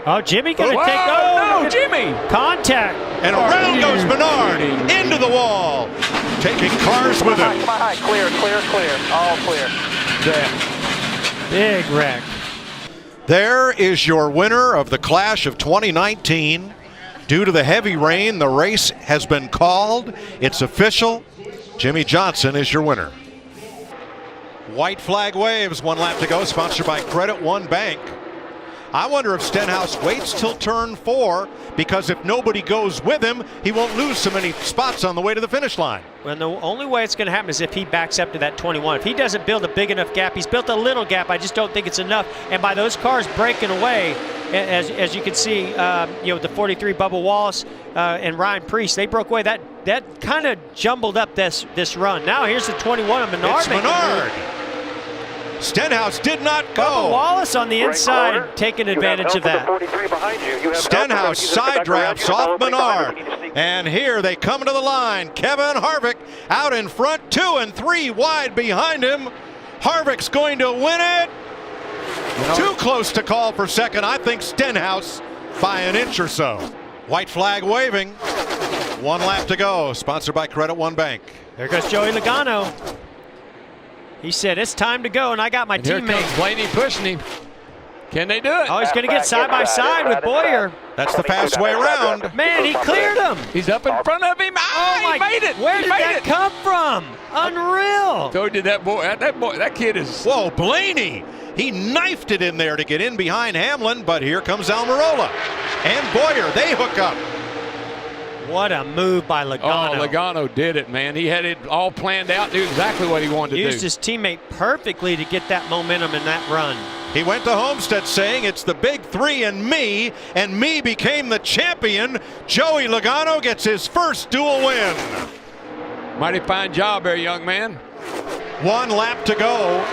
Oh, Jimmy going to take. Oh, no, Jimmy! Contact. And around goes Menard into the wall, taking cars with him. Come on, high. Clear. All clear. Big wreck. There is your winner of the Clash of 2019. Due to the heavy rain, the race has been called. It's official. Jimmy Johnson is your winner. White flag waves, 1 lap to go, sponsored by Credit One Bank. I wonder if Stenhouse waits till turn 4, because if nobody goes with him, he won't lose so many spots on the way to the finish line. Well, the only way it's going to happen is if he backs up to that 21. If he doesn't build a big enough gap, he's built a little gap. I just don't think it's enough. And by those cars breaking away, as you can see, the 43 Bubba Wallace and Ryan Preece, they broke away. That kind of jumbled up this run. Now here's the 21 of Menard. It's Menard. Stenhouse did not go. Bubba Wallace on the inside taking advantage of that. Stenhouse side drafts off Menard. And here they come to the line. Kevin Harvick out in front, 2 and 3 wide behind him. Harvick's going to win it. Too close to call for second. I think Stenhouse by an inch or so. White flag waving. 1 lap to go. Sponsored by Credit One Bank. There goes Joey Logano. He said, it's time to go, and I got my teammate. Here comes Blaney pushing him. Can they do it? Oh, he's going to get side by side with Boyer. That's the fast way around. Man, he cleared him. He's up in front of him. Oh, he made it. Where did that come from? Unreal. So did that boy. That kid is. Whoa, Blaney. He knifed it in there to get in behind Hamlin, but here comes Almirola. And Boyer, they hook up. What a move by Logano. Oh, Logano did it, man. He had it all planned out, knew exactly what he wanted to do. Used his teammate perfectly to get that momentum in that run. He went to Homestead saying it's the big 3 and me became the champion. Joey Logano gets his first dual win. Mighty fine job there, young man. 1 lap to go.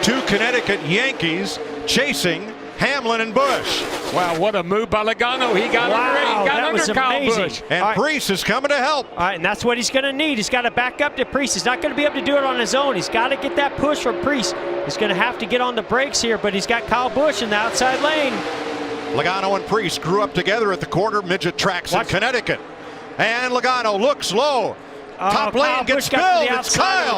2 Connecticut Yankees chasing Hamlin and Busch. Wow, what a move by Logano. He got under Kyle Busch. And Preece is coming to help. All right, and that's what he's going to need. He's got to back up to Preece. He's not going to be able to do it on his own. He's got to get that push from Preece. He's going to have to get on the brakes here, but he's got Kyle Busch in the outside lane. Logano and Preece grew up together at the quarter midget tracks in Connecticut. And Logano looks low. Top lane gets spilled. It's Kyle.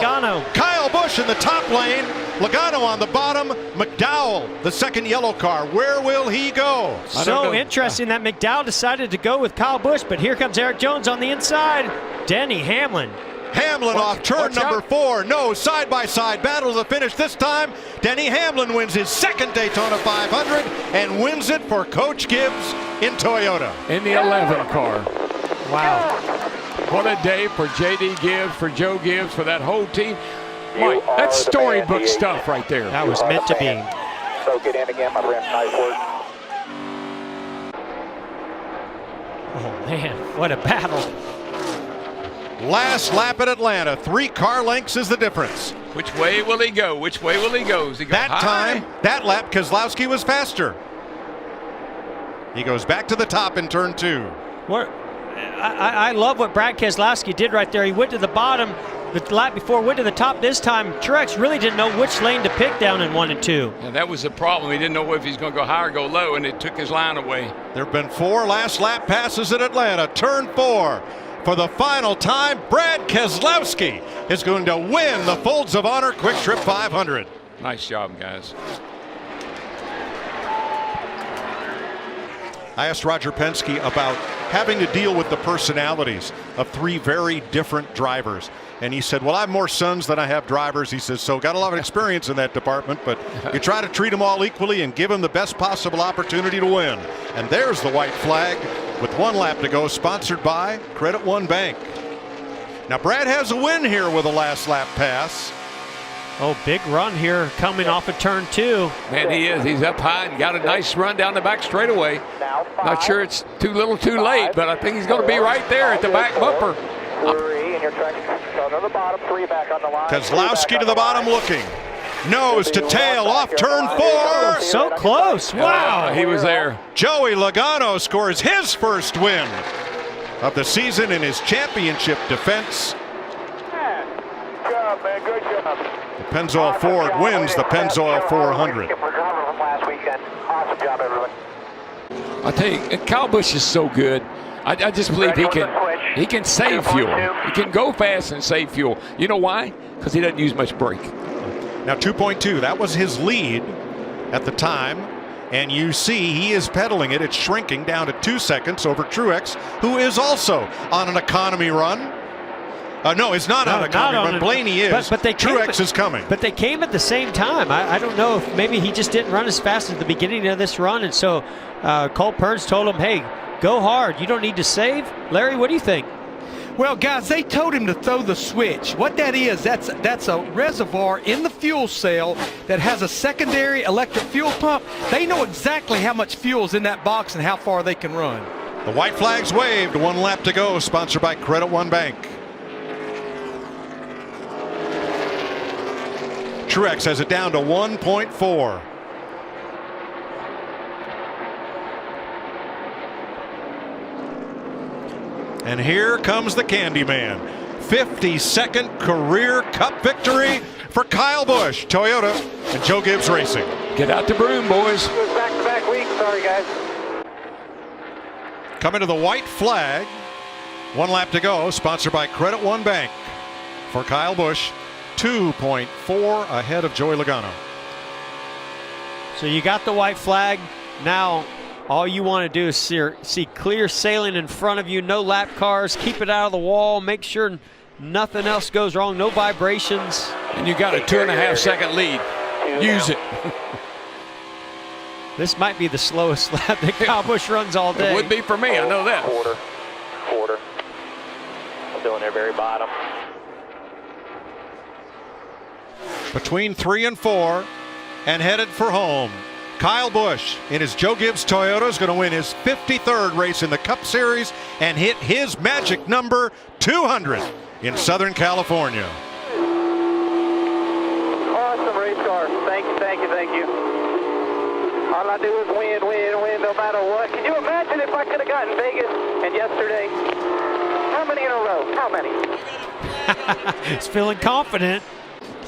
Kyle Busch in the top lane. Logano on the bottom. McDowell, the second yellow car. Where will he go? So interesting that McDowell decided to go with Kyle Busch, but here comes Eric Jones on the inside. Denny Hamlin. Hamlin off turn number 4. No, side-by-side battle to the finish. This time, Denny Hamlin wins his second Daytona 500 and wins it for Coach Gibbs in Toyota. In the 11 car. Wow. What a day for J.D. Gibbs, for Joe Gibbs, for that whole team. Mike, that's storybook stuff right there. That was meant to be. So get in again, my friend. Nice work. Oh, man, what a battle. Last lap at Atlanta. 3 car lengths is the difference. Which way will he go? Which way will he go? Does he go that high? time, that lap, Keselowski was faster. He goes back to the top in turn 2. I love what Brad Keselowski did right there. He went to the bottom the lap before, went to the top this time. Truex really didn't know which lane to pick down in 1 and 2. And that was the problem. He didn't know if he's going to go high or go low, and it took his line away. There have been 4 last lap passes at Atlanta. Turn 4. For the final time, Brad Keselowski is going to win the Folds of Honor Quick Trip 500. Nice job, guys. I asked Roger Penske about having to deal with the personalities of 3 very different drivers. And he said, well, I have more sons than I have drivers. He says, so got a lot of experience in that department, but you try to treat them all equally and give them the best possible opportunity to win. And there's the white flag with 1 lap to go, sponsored by Credit One Bank. Now, Brad has a win here with a last lap pass. Oh, big run here coming off of turn 2. Man, he is. He's up high and got a nice run down the back straightaway. Not sure it's too little too late, but I think he's going to be right there at the back bumper. Keselowski to the bottom looking. Nose to tail off turn 4. So close. Wow. He was there. Joey Logano scores his first win of the season in his championship defense. Good job, man. Good job. The Pennzoil Ford wins the Pennzoil 400. Awesome job, everyone. I tell you, Kyle Busch is so good. I just believe he can save fuel. He can go fast and save fuel. You know why? Because he doesn't use much brake. Now 2.2, that was his lead at the time. And you see he is pedaling it. It's shrinking down to 2 seconds over Truex, who is also on an economy run. No, it's not on an economy run. Blaney is. But Truex is coming. But they came at the same time. I don't know if maybe he just didn't run as fast at the beginning of this run. And so Cole Pearns told him, hey, go hard. You don't need to save. Larry, what do you think? Well, guys, they told him to throw the switch. What that is, that's a reservoir in the fuel cell that has a secondary electric fuel pump. They know exactly how much fuel's in that box and how far they can run. The white flag's waved. 1 lap to go. Sponsored by Credit One Bank. Truex has it down to 1.4. And here comes the Candyman. 52nd career Cup victory for Kyle Busch, Toyota, and Joe Gibbs Racing. Get out the broom, boys. Back-to-back week. Sorry, guys. Coming to the white flag. 1 lap to go. Sponsored by Credit One Bank for Kyle Busch. 2.4 ahead of Joey Logano. So you got the white flag. Now all you want to do is see clear sailing in front of you. No lap cars. Keep it out of the wall. Make sure nothing else goes wrong. No vibrations. And you got a 2.5 second lead. Use it. This might be the slowest lap that Kyle Busch runs all day. It would be for me. I know that. Quarter. Still in their very bottom. Between 3 and 4 and headed for home. Kyle Busch in his Joe Gibbs Toyota is going to win his 53rd race in the Cup Series and hit his magic number 200 in Southern California. Awesome race car. Thank you. All I do is win no matter what. Can you imagine if I could have gotten Vegas and yesterday? How many in a row? How many? He's feeling confident.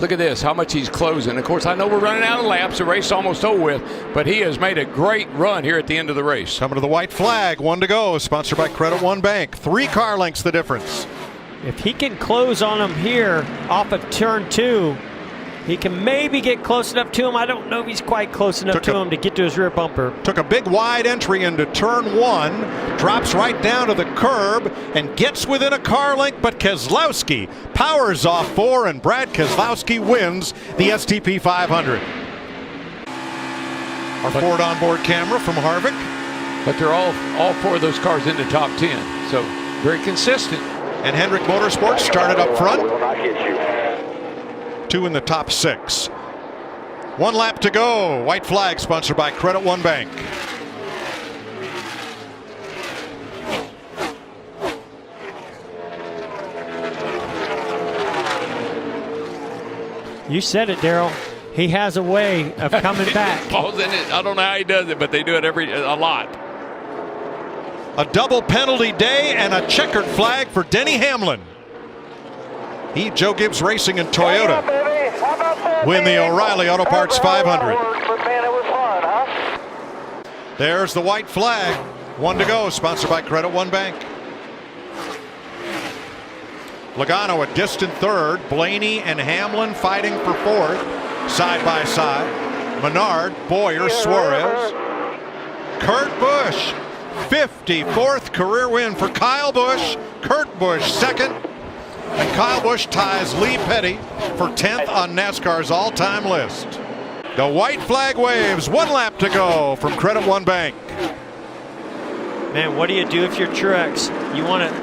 Look at this, how much he's closing. Of course, I know we're running out of laps. The race is almost over with, but he has made a great run here at the end of the race. Coming to the white flag, 1 to go, sponsored by Credit One Bank. 3 car lengths the difference. If he can close on him here off of turn 2, he can maybe get close enough to him. I don't know if he's quite close enough to him to get to his rear bumper. Took a big wide entry into turn 1, drops right down to the curb and gets within a car length, but Keselowski powers off 4 and Brad Keselowski wins the STP 500. Our Ford onboard camera from Harvick. But they're all 4 of those cars in the top 10, so very consistent. And Hendrick Motorsports started up front. Will not get you. 2 in the top 6. 1 lap to go. White flag sponsored by Credit One Bank. You said it, Daryl. He has a way of coming back. Paul's in it. I don't know how he does it, but they do it a lot. A double penalty day and a checkered flag for Denny Hamlin. He, Joe Gibbs Racing and Toyota win the O'Reilly Auto Parts 500. There's the white flag. 1 to go, sponsored by Credit One Bank. Logano a distant 3rd. Blaney and Hamlin fighting for 4th, side by side. Menard, Boyer, Suarez. Kurt Busch, 54th career win for Kyle Busch. Kurt Busch 2nd. And Kyle Busch ties Lee Petty for 10th on NASCAR's all-time list. The white flag waves. 1 lap to go from Credit One Bank. Man, what do you do if you're Truex? You want to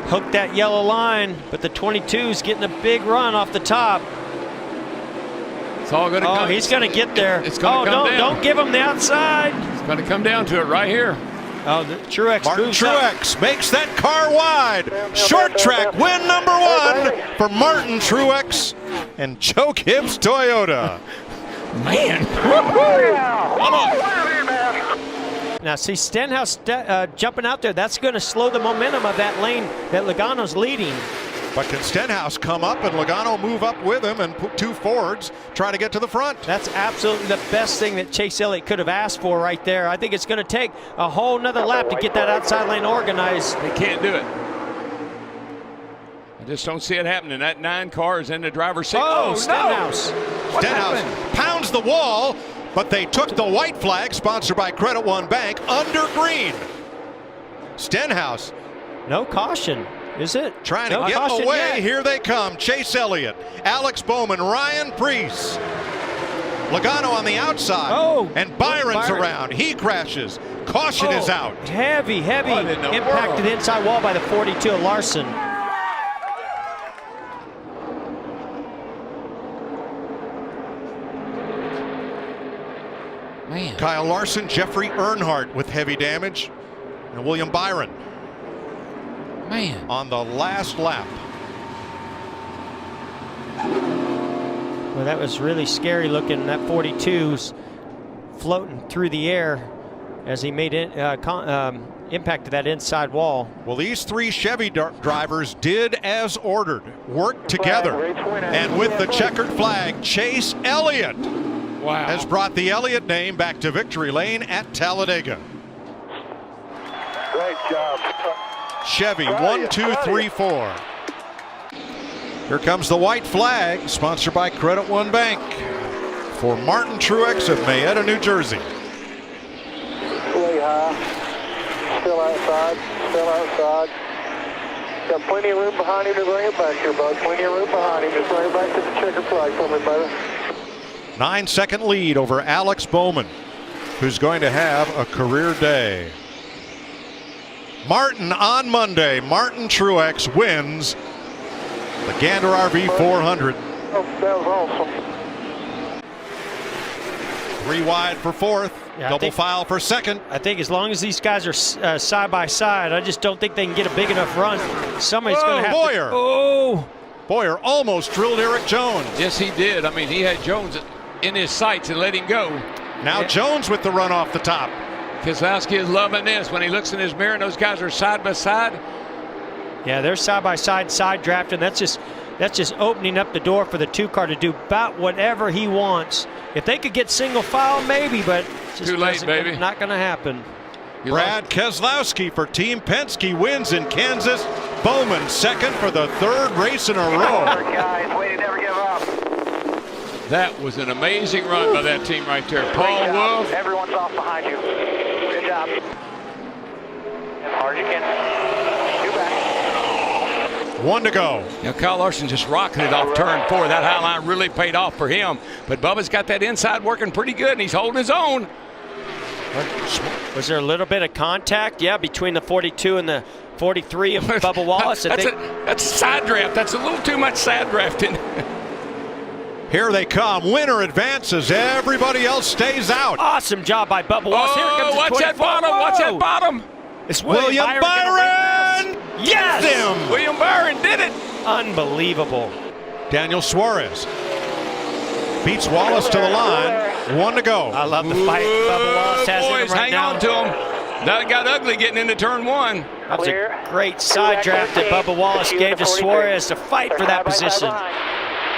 hook that yellow line, but the 22's getting a big run off the top. It's all going to come. Oh, he's going to get there. It's going to come down. Don't give him the outside. It's going to come down to it right here. Oh, the Truex Martin moves Truex makes that car wide. Short track win number 1 for Martin Truex and Joe Gibbs Toyota. Man. Come on. Now, see, Stenhouse jumping out there. That's going to slow the momentum of that lane that Logano's leading. But can Stenhouse come up and Logano move up with him and put 2 Fords try to get to the front? That's absolutely the best thing that Chase Elliott could have asked for right there. I think it's going to take a whole nother lap to get that outside lane organized. They can't do it. I just don't see it happening. That 9 car is in the driver's seat. Oh, Stenhouse. What Stenhouse happened? pounds the wall, but they took the white flag, sponsored by Credit One Bank, under green. Stenhouse No caution, is it? trying to No get caution away. yet. Here they come. Chase Elliott, Alex Bowman, Ryan Preece. Logano on the outside. Oh, and Byron's Byron. around. He crashes. Caution is out. Heavy What in the impact world? to the inside wall by the 42 of Larson. Man. Kyle Larson, Jeffrey Earnhardt with heavy damage, and William Byron Man. on the last lap. Well, that was really scary looking. That 42's floating through the air as he made it, impact to that inside wall. Well, these 3 Chevy drivers did as ordered, worked together, and with the checkered flag, Chase Elliott Wow. has brought the Elliott name back to victory lane at Talladega. Great job. Chevy 1, 2, 3, 4. Here comes the white flag, sponsored by Credit One Bank, for Martin Truex of Mayetta, New Jersey. Way high. Still outside. Still outside. Got plenty of room behind him to bring it back here, bud. Plenty of room behind him. Just bring it back to the checkered flag for me, brother. 9-second lead over Alex Bowman, who's going to have a career day. Martin on Monday. Martin Truex wins the Gander RV 400. Oh, that was awesome. 3 wide for 4th. Yeah, I Double think- file for 2nd. I think as long as these guys are side by side, I just don't think they can get a big enough run. Somebody's Whoa, going to have Boyer. to. Oh, Boyer almost drilled Eric Jones. Yes, he did. I mean, he had Jones in his sights and let him go. Now Yeah. Jones with the run off the top. Keselowski is loving this. When he looks in his mirror and those guys are side by side. yeah, they're side by side drafting. That's just opening up the door for the 2 car to do about whatever he wants. If they could get single file, maybe, but just Too late, doesn't- baby. Not going to happen. You Brad Keselowski for Team Penske wins in Kansas. Bowman 2nd for the 3rd race in a row. Guys, way to never give up. That was an amazing run by that team right there. Paul Great job. Wolf. Everyone's off behind you. Good job. As hard as you can. 2 back. 1 to go. Now, Kyle Larson just rocketed off turn 4. That high line really paid off for him. But Bubba's got that inside working pretty good, and he's holding his own. Was there a little bit of contact? Yeah, between the 42 and the 43 of Bubba Wallace. I think. That's side draft. That's a little too much side drafting. Here they come. Winner advances. Everybody else stays out. Awesome job by Bubba Wallace. Here comes Oh, the watch that 24. bottom. Watch that Whoa. bottom. It's William gonna Byron break this. Yes! gets him. William Byron did it. Unbelievable. Daniel Suarez beats Wallace to the line. 1 to go. I love the fight Bubba Wallace has in him Boys, right hang now. on to him. That got ugly getting into turn 1. That was Clear. a great side draft that Bubba Wallace gave to Suarez to fight for that position.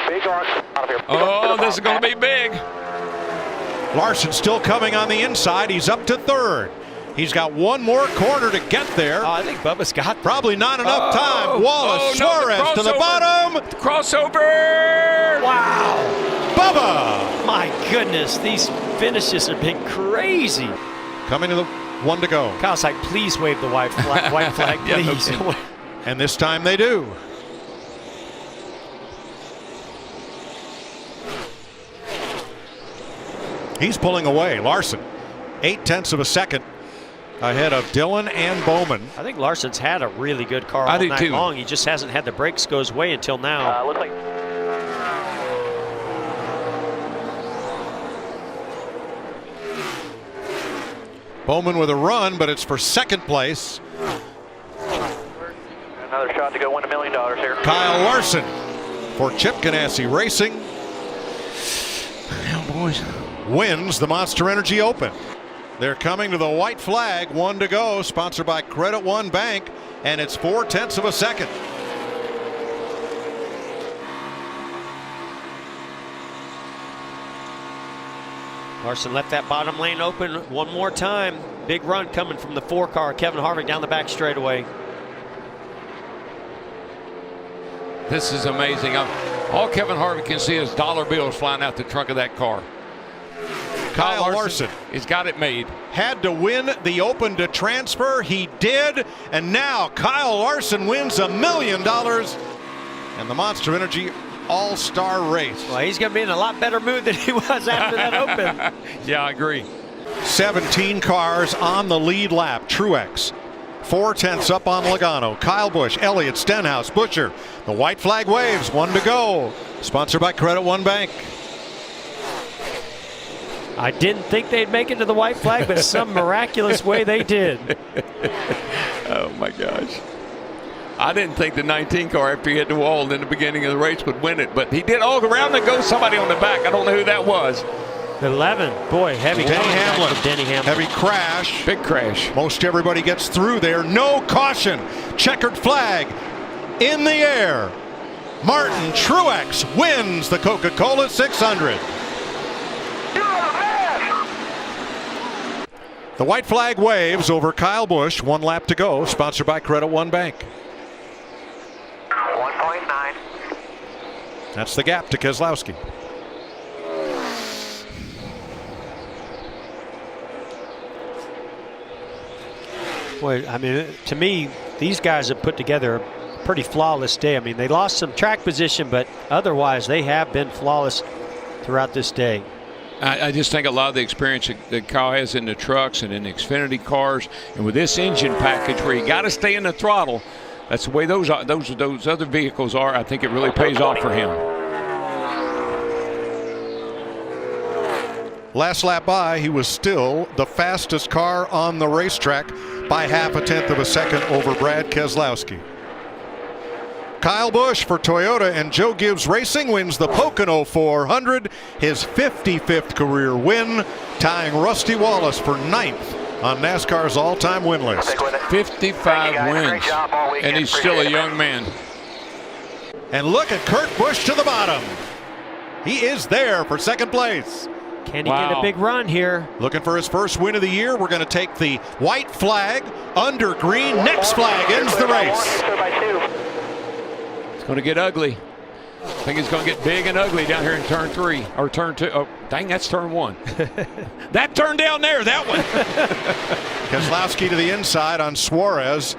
Big arc. Out of here. Oh, this is going to be big. Larson still coming on the inside. He's up to 3rd. He's got 1 more corner to get there. Oh, I think Bubba's got Probably not enough time. Wallace, no, the Suarez to the crossover. bottom. Crossover. Wow. Bubba My goodness, these finishes have been crazy. coming to the 1 to go. Kyle's like, please wave the white flag, Yeah, please. okay. And this time they do. He's pulling away. Larson, 0.8 of a second ahead of Dillon and Bowman. I think Larson's had a really good car I all do night too. long. He just hasn't had the brakes go his way until now. Looks like Bowman with a run, but it's for 2nd place. another shot to go win $1 million here. Kyle Larson for Chip Ganassi Racing Well, boys. wins the Monster Energy Open. They're coming to the white flag. 1 to go, sponsored by Credit One Bank, and it's 0.4 of a second. Larson left that bottom lane open one more time. Big run coming from the 4 car. Kevin Harvick down the back straightaway. This is amazing. All Kevin Harvick can see is dollar bills flying out the trunk of that car. Kyle Larson. He's got it made. Had to win the Open to transfer. He did. And now Kyle Larson wins $1 million and the Monster Energy All-Star Race. Well, he's going to be in a lot better mood than he was after that Open. Yeah, I agree. 17 cars on the lead lap. Truex 4/10 up on Logano. Kyle Busch, Elliott, Stenhouse, Buescher. The white flag waves. 1 to go. Sponsored by Credit One Bank. I didn't think they'd make it to the white flag, but some miraculous way they did. Oh, my gosh. I didn't think the 19 car, after he hit the wall in the beginning of the race, would win it, but he did. All around there goes somebody on the back. I don't know who that was. 11. Boy, heavy. Denny Hamlin. Denny Hamlin. Heavy crash. Big crash. Most everybody gets through there. No caution. Checkered flag in the air. Martin Truex wins the Coca-Cola 600. The white flag waves over Kyle Busch. 1 lap to go. Sponsored by Credit One Bank. 1.9. That's the gap to Keselowski. Boy, I mean, to me, these guys have put together a pretty flawless day. I mean, they lost some track position, but otherwise they have been flawless throughout this day. I just think a lot of the experience that Kyle has in the trucks and in the Xfinity cars, and with this engine package where you got to stay in the throttle, that's the way those other vehicles are. I think it really pays off for him. Last lap by, he was still the fastest car on the racetrack by 0.5 of a second over Brad Keselowski. Kyle Busch for Toyota and Joe Gibbs Racing wins the Pocono 400, his 55th career win, tying Rusty Wallace for 9th on NASCAR's all-time win list. 55 wins, and he's still a young man. And look at Kurt Busch to the bottom. He is there for second place. Can he get a big run here? Looking for his first win of the year. We're going to take the white flag under green. Next flag ends the race. It's going to get ugly. I think it's going to get big and ugly down here in turn 3 or turn 2. Oh, dang, that's turn 1. That turn down there, that one. Keselowski to the inside on Suarez.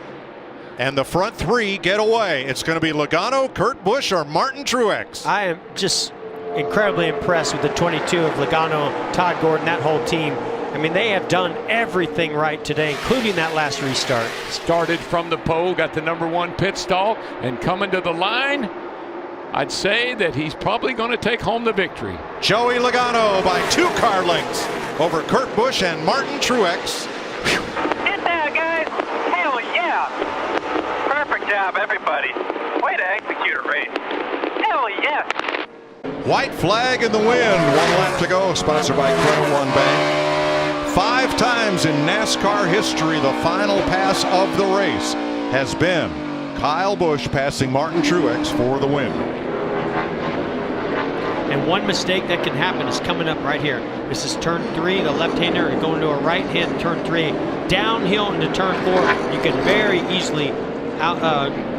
And the front 3 get away. It's going to be Logano, Kurt Busch, or Martin Truex. I am just incredibly impressed with the 22 of Logano, Todd Gordon, that whole team. I mean, they have done everything right today, including that last restart. Started from the pole, got the #1 pit stall, and coming to the line, I'd say that he's probably going to take home the victory. Joey Logano by 2 car lengths over Kurt Busch and Martin Truex. Get there, guys. Hell yeah. Perfect job, everybody. Way to execute a race. Hell yes. White flag in the wind. 1 lap to go. Sponsored by Credit One Bank. 5 times in NASCAR history, the final pass of the race has been Kyle Busch passing Martin Truex for the win. And one mistake that can happen is coming up right here. This is turn 3, the left-hander going to a right-hand turn 3. Downhill into turn 4, you can very easily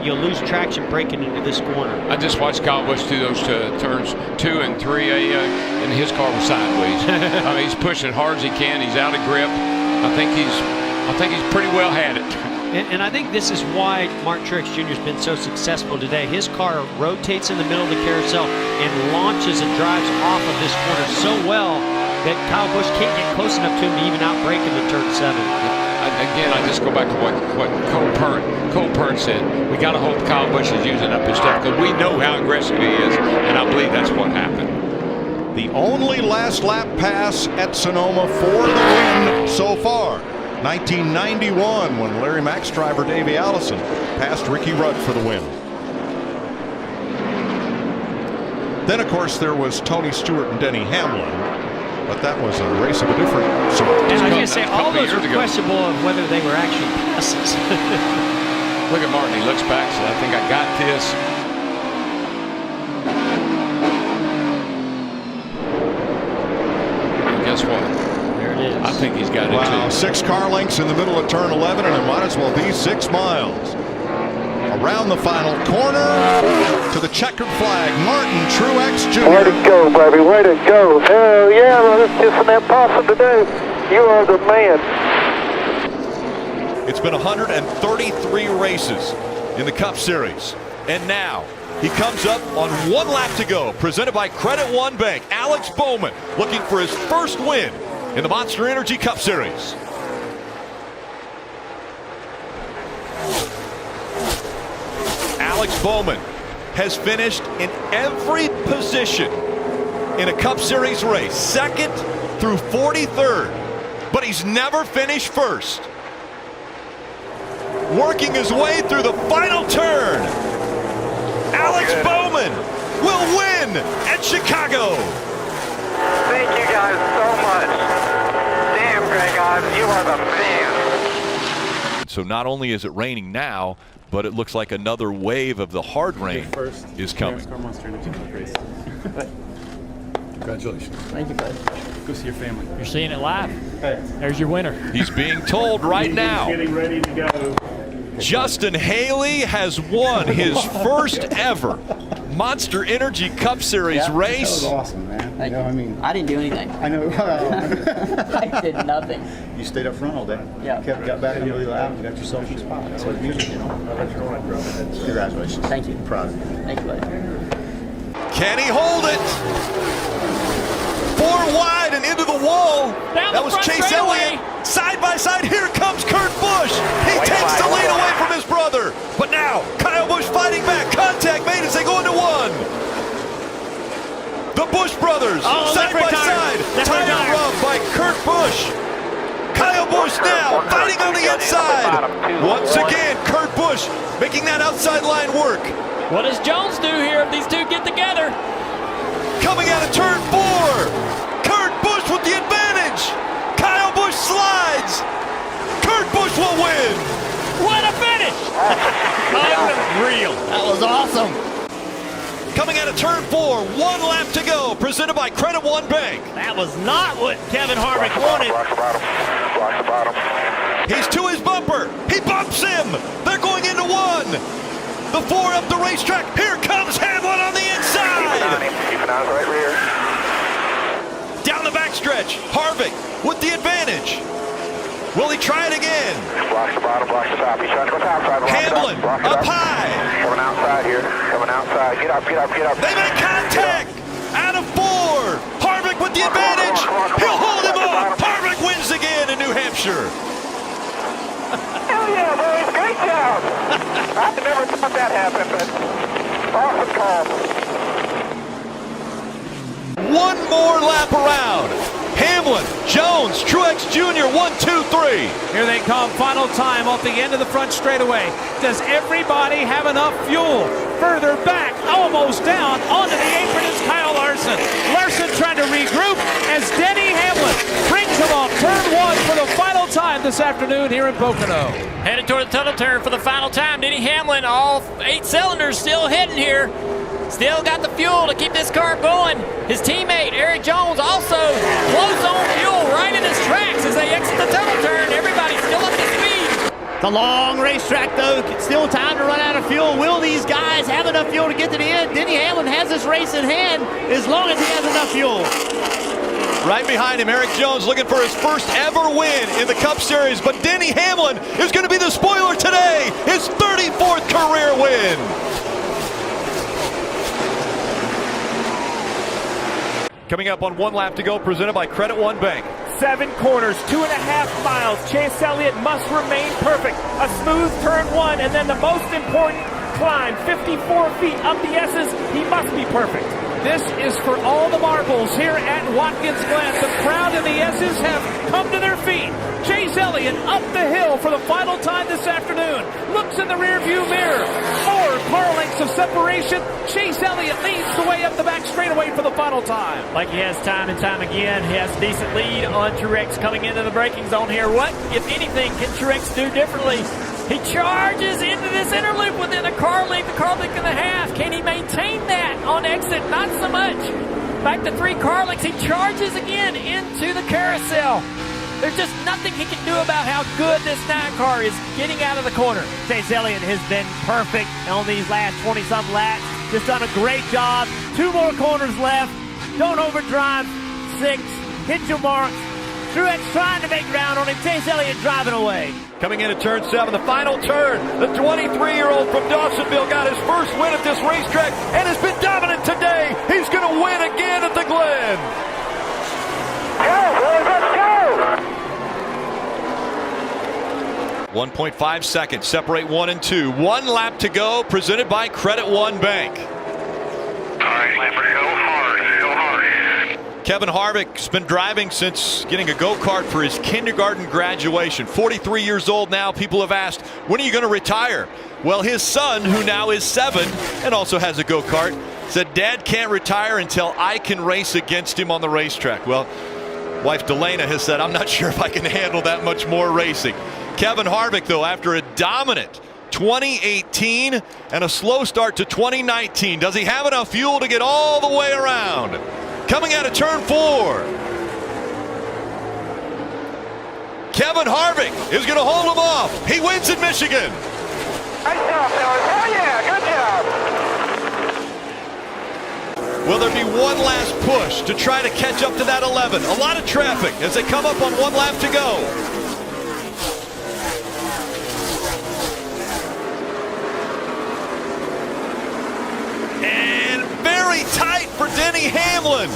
you'll lose traction breaking into this corner. I just watched Kyle Busch do those turns 2 and 3, and his car was sideways. I mean, he's pushing hard as he can. He's out of grip. I think he's pretty well had it. And I think this is why Martin Truex Jr. has been so successful today. His car rotates in the middle of the carousel and launches and drives off of this corner so well that Kyle Busch can't get close enough to him to even outbrake him in turn 7. Again, I just go back to what Cole Pern said. We got to hope Kyle Busch is using up his stuff because we know how aggressive he is, and I believe that's what happened. The only last lap pass at Sonoma for the win so far. 1991, when Larry Mack's driver Davey Allison passed Ricky Rudd for the win. Then, of course, there was Tony Stewart and Denny Hamlin, but that was a race of a different sort. And I was going to say, all those are questionable of whether they were actually passes. Look at Martin. He looks back, says, I think I got this. And guess what? don't think he's got it. Wow, 6 car lengths in the middle of turn 11, and it might as well be 6 miles. Around the final corner to the checkered flag, Martin Truex Jr. Way to go, baby. Way to go. Hell yeah, well, it's just an impossible to do. You are the man. It's been 133 races in the Cup Series, and now he comes up on 1 lap to go, presented by Credit One Bank. Alex Bowman looking for his first win in the Monster Energy Cup Series. Alex Bowman has finished in every position in a Cup Series race, 2nd through 43rd, but he's never finished first. Working his way through the final turn, Alex Bowman will win at Chicago. Thank you guys so much. Damn, Greg, you are the man. So not only is it raining now, but it looks like another wave of the hard rain is coming. NASCAR Monster Energy Cup race. Congratulations. Thank you, bud. Go see your family. You're seeing it live. Hey, there's your winner. He's being told right now, Getting ready to go. Justin Haley has won his first ever Monster Energy Cup Series race. That was awesome, man. Thank you know, you. I mean, I didn't do anything. I know. I did nothing. You stayed up front all day. Yeah. Got back in really loud and got yourself your spot. That's what music, you know. Congratulations. Thank you. Proud of you. Thank you, buddy. Can he hold it? 4 wide and into the wall. Down That the was front Chase straightaway. Elliott. Side by side, here comes Kurt Busch. He takes the lead away from his brother. But now, Kyle Busch fighting back. Contact made as they go into 1. The Busch brothers, side by side. Tire rub by Kurt Busch. Kyle Busch now fighting on the inside. Once again, Kurt Busch making that outside line work. What does Jones do here if these two get together? Coming out of turn 4, Kurt Busch with the advantage. Kyle Busch slides. Kurt Busch will win. What a finish! Unreal. That was awesome. Coming out of turn 4, 1 lap to go, presented by Credit One Bank. That was not what Kevin Harvick wanted. He's to his bumper. He bumps him. They're going into 1. The 4 up the racetrack. Here comes Hamlin on the inside. Keep an eye on the right rear. Down the backstretch, Harvick with the advantage. Will he try it again? Block the bottom, block the top. He's trying to go top side. Hamlin up high. Coming outside here. Coming outside. Get up, get up, get up. They make contact. Out of 4. Harvick with the advantage. He'll hold him off. Harvick wins again in New Hampshire. Hell yeah, boys. Great job. I never thought that happened, but awesome call. 1 more lap around. Hamlin, Jones, Truex Jr., 1, 2, 3. Here they come, final time off the end of the front straightaway. Does everybody have enough fuel? Further back, almost down, onto the apron is Kyle Larson. Larson trying to regroup as Denny Hamlin brings him off turn 1 for the final time this afternoon here in Pocono. Headed toward the tunnel turn for the final time. Denny Hamlin, all 8 cylinders still hitting here. Still got the fuel to keep this car going. His teammate, Eric Jones, also close on fuel right in his tracks as they exit the tunnel turn. Everybody's still up to speed. The long racetrack, though, still time to run out of fuel. Will these guys have enough fuel to get to the end? Denny Hamlin has this race in hand as long as he has enough fuel. Right behind him, Eric Jones looking for his first ever win in the Cup Series. But Denny Hamlin is going to be the spoiler today. His 34th career win. Coming up on 1 lap to go, presented by Credit One Bank. 7 corners, 2.5 miles. Chase Elliott must remain perfect. A smooth turn 1, and then the most important climb, 54 feet up the S's. He must be perfect. This is for all the marbles here at Watkins Glen. The crowd and the S's have come to their feet. Chase Elliott up the hill for the final time this afternoon. Looks in the rearview mirror. 4 car lengths of separation. Chase Elliott leads the way up the back straightaway for the final time. Like he has time and time again, he has a decent lead on Truex coming into the braking zone here. What, if anything, can Truex do differently? He charges into this inner loop within a car length and a half. Can he maintain that on exit? Not so much. Back to 3 car lengths. He charges again into the carousel. There's just nothing he can do about how good this 9 car is getting out of the corner. Chase Elliott has been perfect on these last 20-some laps. Just done a great job. 2 more corners left. Don't overdrive. 6. Hit your marks. Truex trying to make ground on him. Chase Elliott driving away. Coming into turn 7, the final turn. The 23-year-old from Dawsonville got his first win at this racetrack and has been dominant today. He's going to win again at the Glen. Go, boys, let's go! 1.5 seconds separate 1 and 2. 1 lap to go, presented by Credit One Bank. All right, Lambert, go hard, go hard. Kevin Harvick's been driving since getting a go-kart for his kindergarten graduation. 43 years old now. People have asked, when are you going to retire? Well, his son, who now is 7 and also has a go-kart, said, Dad can't retire until I can race against him on the racetrack. Well, wife Delana has said, I'm not sure if I can handle that much more racing. Kevin Harvick, though, after a dominant 2018 and a slow start to 2019, does he have enough fuel to get all the way around? Coming out of turn 4. Kevin Harvick is going to hold him off. He wins in Michigan. Nice job, fellas. Hell yeah, good job. Will there be one last push to try to catch up to that 11? A lot of traffic as they come up on 1 lap to go. And very tight for Denny Hamlin.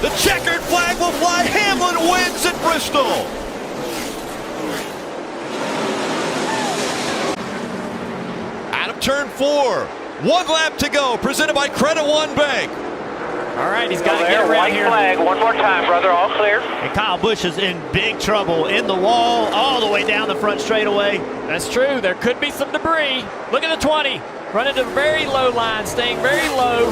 The checkered flag will fly. Hamlin wins at Bristol. Out of turn 4. 1 lap to go, presented by Credit One Bank. All right, he's got to get around here. White flag, one more time, brother, all clear. And Kyle Busch is in big trouble in the wall all the way down the front straightaway. That's true. There could be some debris. Look at the 20. Running to very low line, staying very low.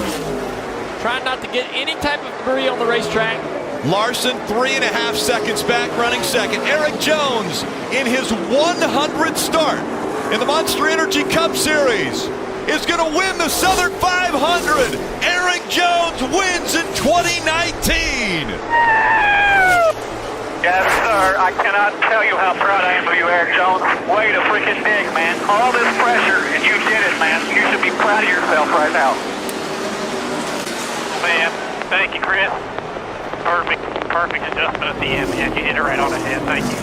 Trying not to get any type of debris on the racetrack. Larson 3.5 seconds back, running second. Eric Jones in his 100th start in the Monster Energy Cup Series is going to win the Southern 500. Eric Jones wins in 2019. Yes, sir. I cannot tell you how proud I am of you, Eric Jones. Way to freaking dig, man. All this pressure, and you did it, man. You should be proud of yourself right now. Man, thank you, Chris. Perfect adjustment at the end, man. You hit it right on the head. Thank you.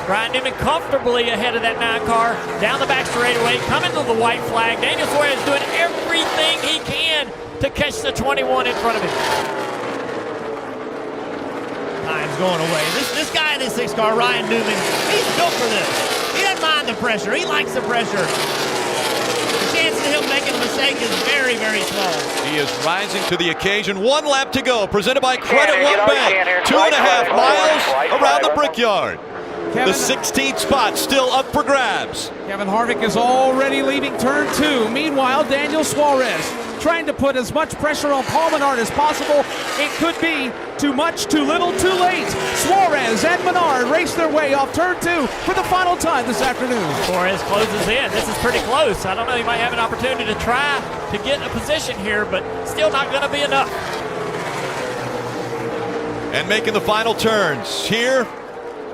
Ryan Newman comfortably ahead of that 9 car. Down the back straightaway, coming to the white flag. Daniel Suarez doing everything he can to catch the 21 in front of him. Time's going away. This guy in this 6 car, Ryan Newman, he's built for this. He doesn't mind the pressure. He likes the pressure. The chance of him making a mistake is very, very small. He is rising to the occasion. 1 lap to go, presented by Credit One Bank. 2.5 miles around the Brickyard. The 16th spot still up for grabs. Kevin Harvick is already leaving turn 2. Meanwhile, Daniel Suarez trying to put as much pressure on Paul Menard as possible. It could be too much, too little, too late. Suarez and Menard race their way off turn 2 for the final time this afternoon. Suarez closes in. This is pretty close. I don't know. He might have an opportunity to try to get a position here, but still not going to be enough. And making the final turns here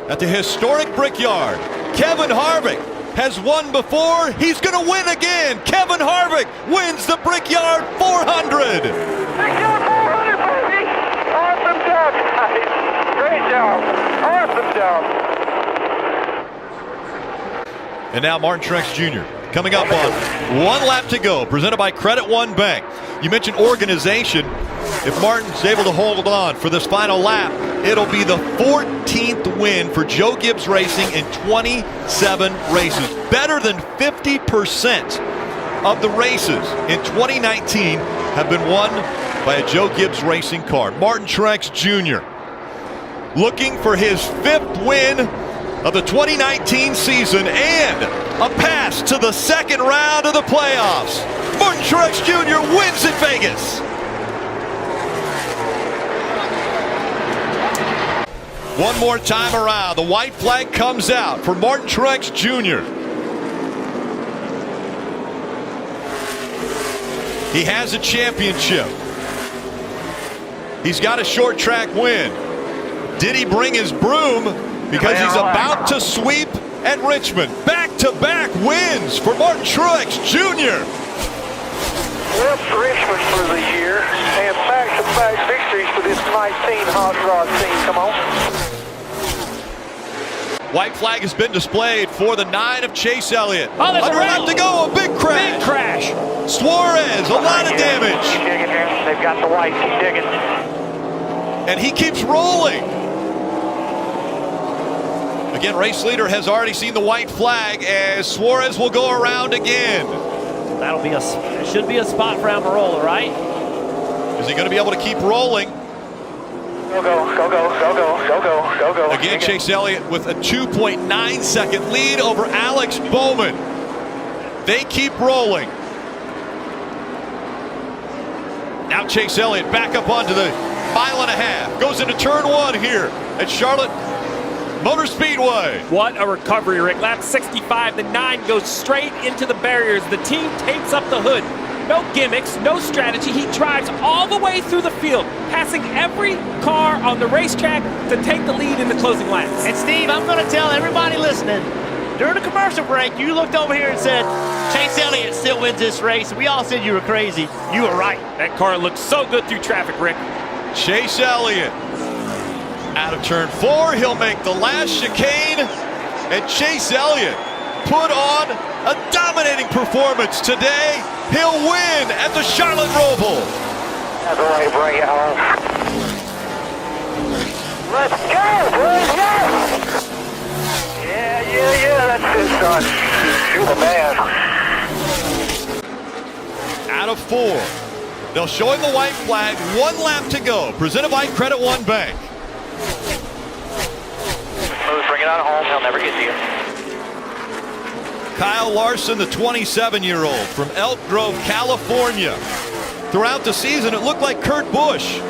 at the historic Brickyard. Kevin Harvick has won before. He's going to win again. Kevin Harvick wins the Brickyard 400. Brickyard 400, baby! Awesome job, guys. Great job. Awesome job. And now Martin Truex Jr. coming up on 1 lap to go, presented by Credit One Bank. You mentioned organization. If Martin's able to hold on for this final lap, it'll be the 14th win for Joe Gibbs Racing in 27 races. Better than 50% of the races in 2019 have been won by a Joe Gibbs Racing car. Martin Truex Jr. looking for his 5th win of the 2019 season and a pass to the 2nd round of the playoffs. Martin Truex Jr. wins in Vegas. One more time around, the white flag comes out for Martin Truex Jr. He has a championship. He's got a short track win. Did he bring his broom? Because he's about to sweep at Richmond. Back-to-back wins for Martin Truex Jr. Left Richmond for the year, and back-to-back victories for this 19 hot rod team. Come on. White flag has been displayed for the 9 of Chase Elliott. Oh, there's Under a lap to go, a big crash. Big crash. Suarez, a lot of damage. Keep digging here. They've got the white. Keep digging. And he keeps rolling. Again, race leader has already seen the white flag as Suarez will go around again. That'll be should be a spot for Almirola, right? Is he going to be able to keep rolling? Go, go, go, go, go, go, go, go, go, go. Again, Chase Elliott with a 2.9 second lead over Alex Bowman. They keep rolling. Now Chase Elliott back up onto the 1.5 miles. Goes into turn 1 here at Charlotte Motor Speedway. What a recovery, Rick. Lap 65, the 9 goes straight into the barriers. The team tapes up the hood. No gimmicks, no strategy. He drives all the way through the field, passing every car on the racetrack to take the lead in the closing laps. And Steve, I'm going to tell everybody listening, during the commercial break, you looked over here and said, Chase Elliott still wins this race. We all said you were crazy. You were right. That car looks so good through traffic, Rick. Chase Elliott out of turn 4. He'll make the last chicane. And Chase Elliott put on a dominating performance today. He'll win at the Charlotte Roval. That's the way to bring it home. Let's go, boys, yes! Yeah, that's it, son. You're the man. Out of 4. They'll show him the white flag. 1 lap to go. Presented by Credit One Bank. Smooth, bring it on home. He'll never get to you. Kyle Larson, the 27-year-old from Elk Grove, California. Throughout the season, it looked like Kurt Busch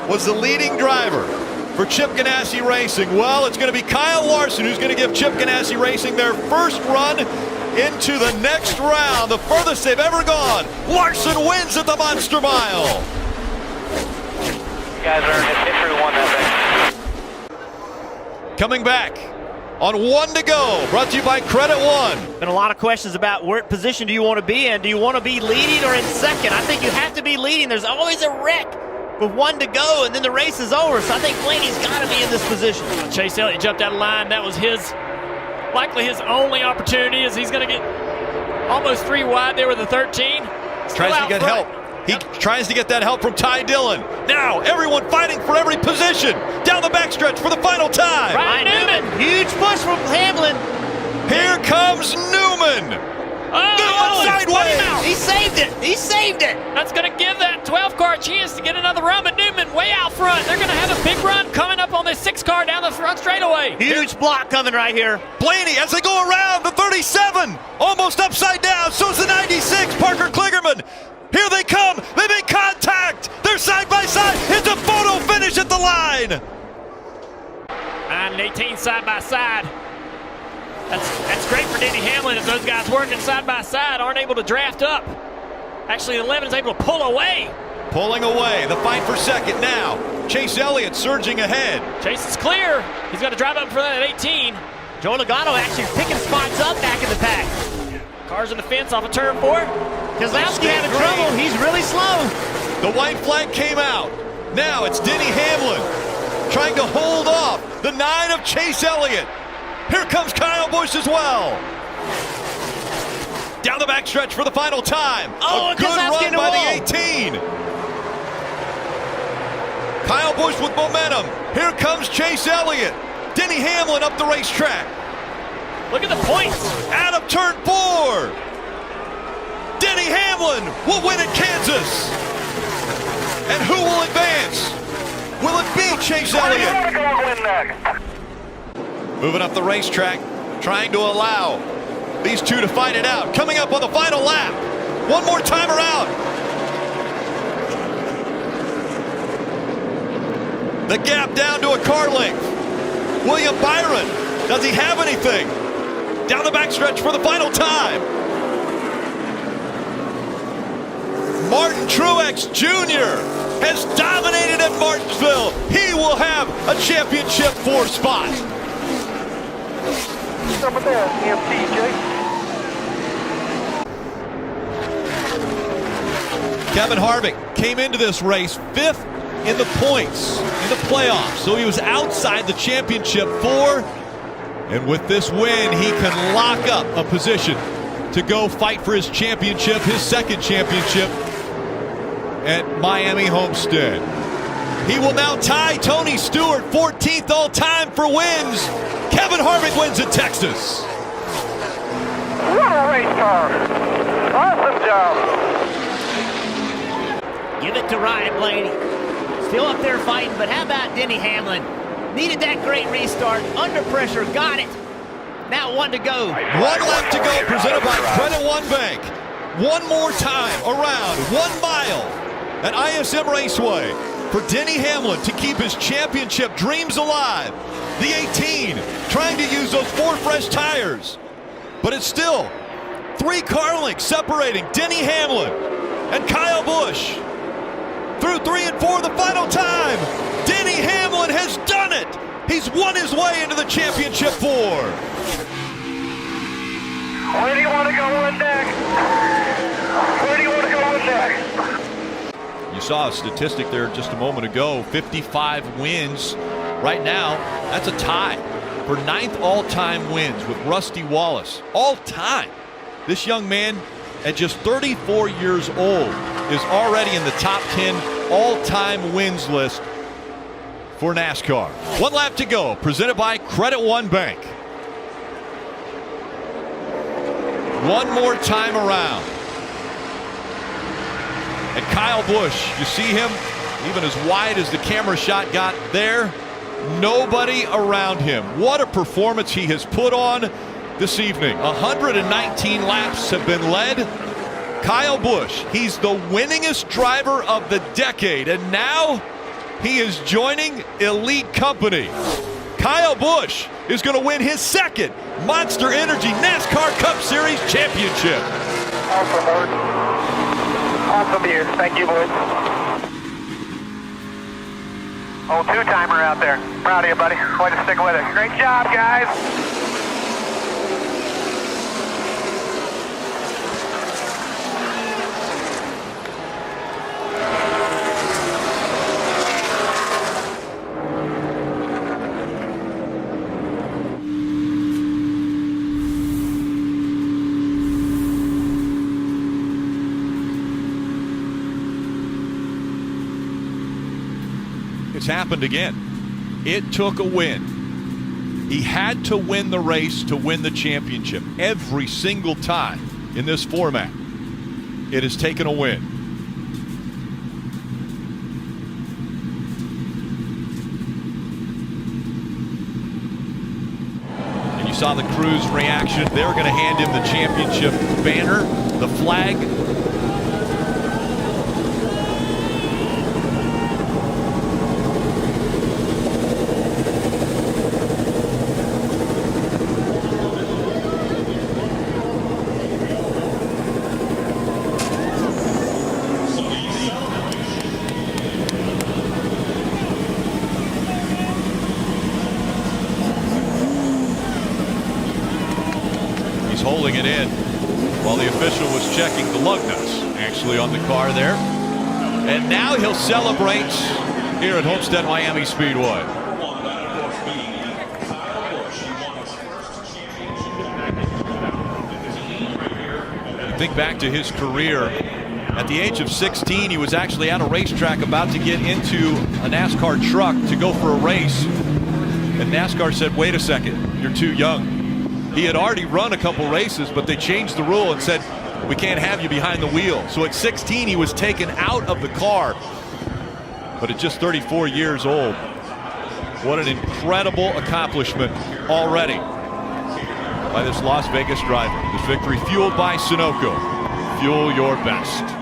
was the leading driver for Chip Ganassi Racing. Well, it's going to be Kyle Larson who's going to give Chip Ganassi Racing their first run into the next round, the furthest they've ever gone. Larson wins at the Monster Mile. You guys earned it. History won that thing. Coming back on 1 to go, brought to you by Credit One. Been a lot of questions about what position do you want to be in? Do you want to be leading or in second? I think you have to be leading. There's always a wreck with 1 to go, and then the race is over. So I think Blaney's got to be in this position. Chase Elliott jumped out of line. That was likely his only opportunity, as he's going to get almost 3 wide there with the 13. Tries to get help. He tries to get that help from Ty Dillon. Now everyone fighting for every position. Down the backstretch for the final time. Ryan Newman, huge push from Hamlin. Here comes Newman. Newman sideways. He saved it. He saved it. That's going to give that 12 car a chance to get another run, but Newman way out front. They're going to have a big run coming up on this 6 car down the front straightaway. Huge block coming right here. Blaney as they go around the 37. Almost upside down. So's the 96. Parker Kligerman. Here they come. They make contact. They're side by side. It's a photo finish at the line. 9 and 18 side by side. That's great for Denny Hamlin as those guys working side by side aren't able to draft up. Actually, 11 is able to pull away. Pulling away. The fight for second now. Chase Elliott surging ahead. Chase is clear. He's got to drive up for that at 18. Joe Logano actually picking spots up back in the pack. Cars in the fence off of turn 4. Keselowski having trouble. He's really slow. The white flag came out. Now it's Denny Hamlin trying to hold off the 9 of Chase Elliott. Here comes Kyle Busch as well. Down the backstretch for the final time. Oh, a good run by the 18. Kyle Busch with momentum. Here comes Chase Elliott. Denny Hamlin up the racetrack. Look at the points. Out of turn 4. Denny Hamlin will win at Kansas. And who will advance? Will it be Chase Elliott? Moving up the racetrack, trying to allow these two to fight it out. Coming up on the final lap. One more time around. The gap down to a car length. William Byron, does he have anything? Down the backstretch for the final time. Martin Truex Jr. has dominated at Martinsville. He will have a championship 4 spot. Number there, MTJ. Kevin Harvick came into this race 5th in the points in the playoffs, so he was outside the championship 4. And with this win, he can lock up a position to go fight for his championship, his 2nd championship at Miami Homestead. He will now tie Tony Stewart 14th all-time for wins. Kevin Harvick wins at Texas. What a race car. Awesome job. Give it to Ryan Blaney. Still up there fighting, but how about Denny Hamlin? Needed that great restart. Under pressure, got it. Now 1 to go. 1 lap to go, presented by Credit One Bank. One more time around 1 mile at ISM Raceway for Denny Hamlin to keep his championship dreams alive. The 18 trying to use those 4 fresh tires. But it's still 3 car lengths separating Denny Hamlin and Kyle Busch. Through 3 and 4 the final time. Denny Hamlin has done it. He's won his way into the championship 4. Where do you want to go in next? Where do you want to go in next? You saw a statistic there just a moment ago, 55 wins. Right now, that's a tie for 9th all-time wins with Rusty Wallace. All-time. This young man, at just 34 years old, is already in the top 10 all-time wins list for NASCAR. 1 lap to go, presented by Credit One Bank. One more time around. And Kyle Busch, you see him even as wide as the camera shot got there. Nobody around him. What a performance he has put on this evening. 119 laps have been led. Kyle Busch, he's the winningest driver of the decade, and now he is joining elite company. Kyle Busch is going to win his 2nd Monster Energy NASCAR Cup Series championship. Awesome, Bert. Awesome year. Thank you, boys. Oh, 2-timer out there. Proud of you, buddy. Way to stick with it. Great job, guys. It's happened again. It took a win. He had to win the race to win the championship. Every single time in this format, it has taken a win. And you saw the crew's reaction. They were going to hand him the championship banner, the flag. Holding it in while the official was checking the lug nuts actually on the car there. And now he'll celebrate here at Homestead Miami Speedway. Think back to his career. At the age of 16, he was actually at a racetrack about to get into a NASCAR truck to go for a race. And NASCAR said, wait a second, you're too young. He had already run a couple races, but they changed the rule and said, we can't have you behind the wheel. So at 16, he was taken out of the car. But at just 34 years old, what an incredible accomplishment already by this Las Vegas driver. This victory fueled by Sunoco. Fuel your best.